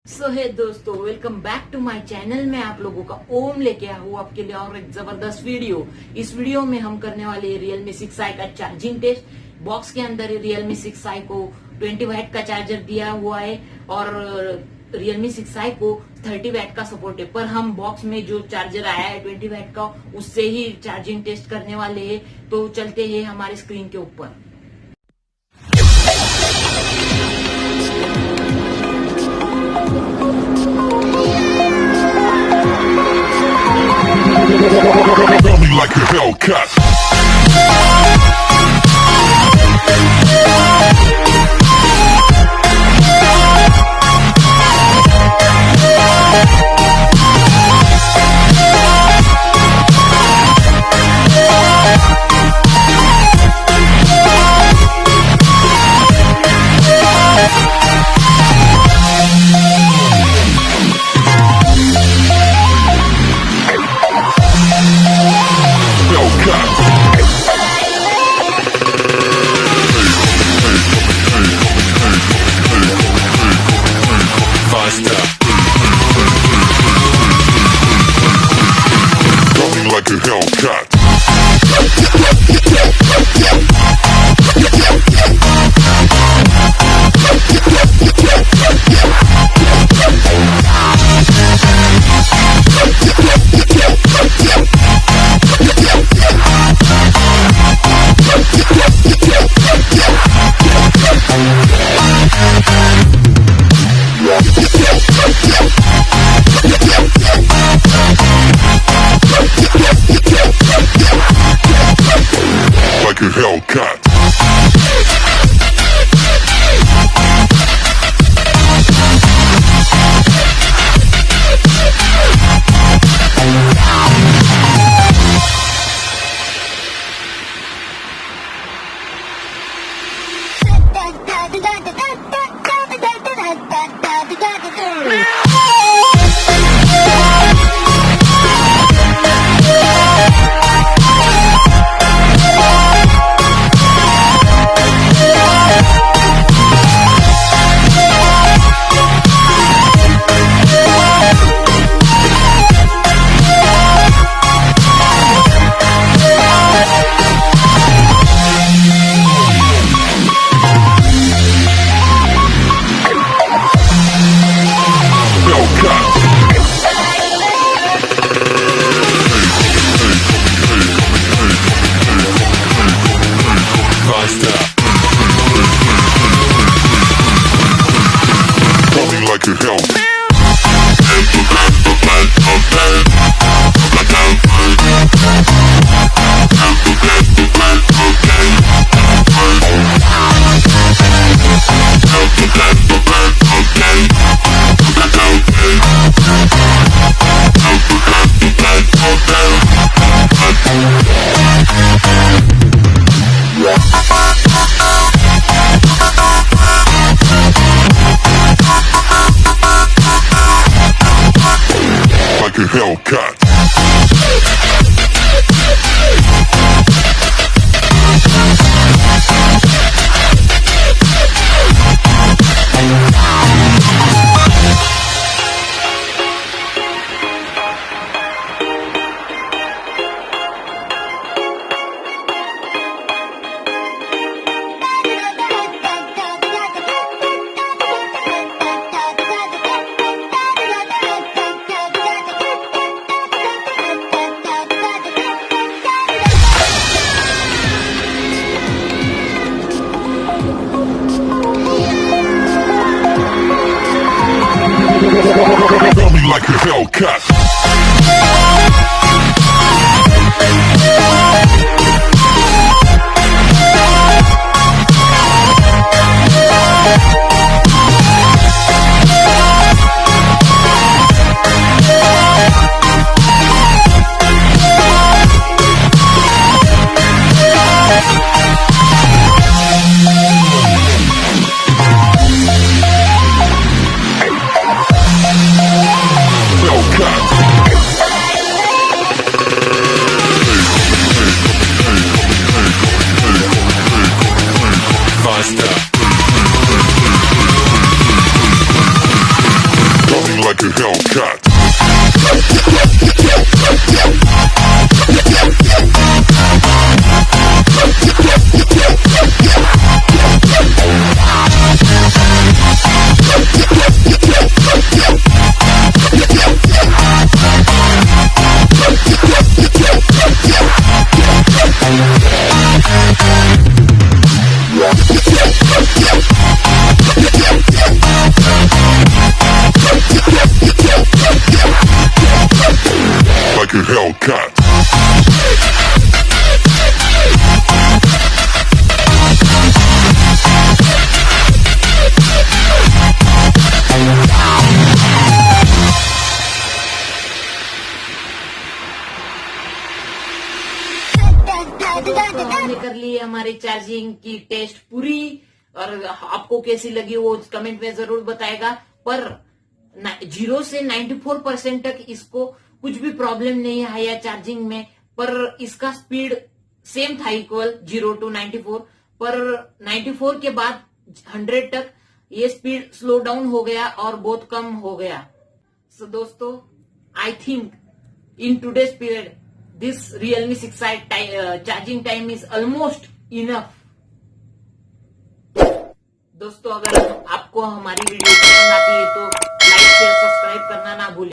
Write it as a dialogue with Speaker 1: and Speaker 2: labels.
Speaker 1: सो है दोस्तों, welcome back to my channel. मैं आप लोगों का ओम लेके आया हूँ आपके लिए और एक जबरदस्त वीडियो। इस वीडियो में हम करने वाले Realme 6i का चार्जिंग टेस्ट। बॉक्स के अंदर Realme 6i को 20 वाट का चार्जर दिया हुआ है और Realme 6i को 30 वाट का सपोर्ट है, पर हम बॉक्स में जो चार्जर आया है 20 वाट का उससे ही चार्जिंग टेस्ट करने वाले हैं। तो चलते हैं हमारे स्क्रीन के ऊपर।
Speaker 2: Tell me like a Hellcat. Like a Hellcat. Like a Hellcat. Like a hell. Like a Hellcat. Tell me like a Hellcat. Hellcat. like a Hellcat. Like a Hellcat.
Speaker 1: हमने कर ली है हमारी चार्जिंग की test पूरी, और आपको कैसी लगी वो कमेंट में जरूर बताएगा। पर 0 से 94% तक इसको कुछ भी प्रॉब्लम नहीं आया चार्जिंग में, पर इसका स्पीड सेम था, इक्वल 0 to 94। पर 94 के बाद 100 तक ये स्पीड स्लो डाउन हो गया और बहुत कम हो गया। सो दोस्तों, I think in today's period this Realme 6i charging time is almost enough। दोस्तों, अगर आपको हमारी वीडियो पसंद आती है तो लाइक शेयर सब्सक्राइब करना ना भूलें।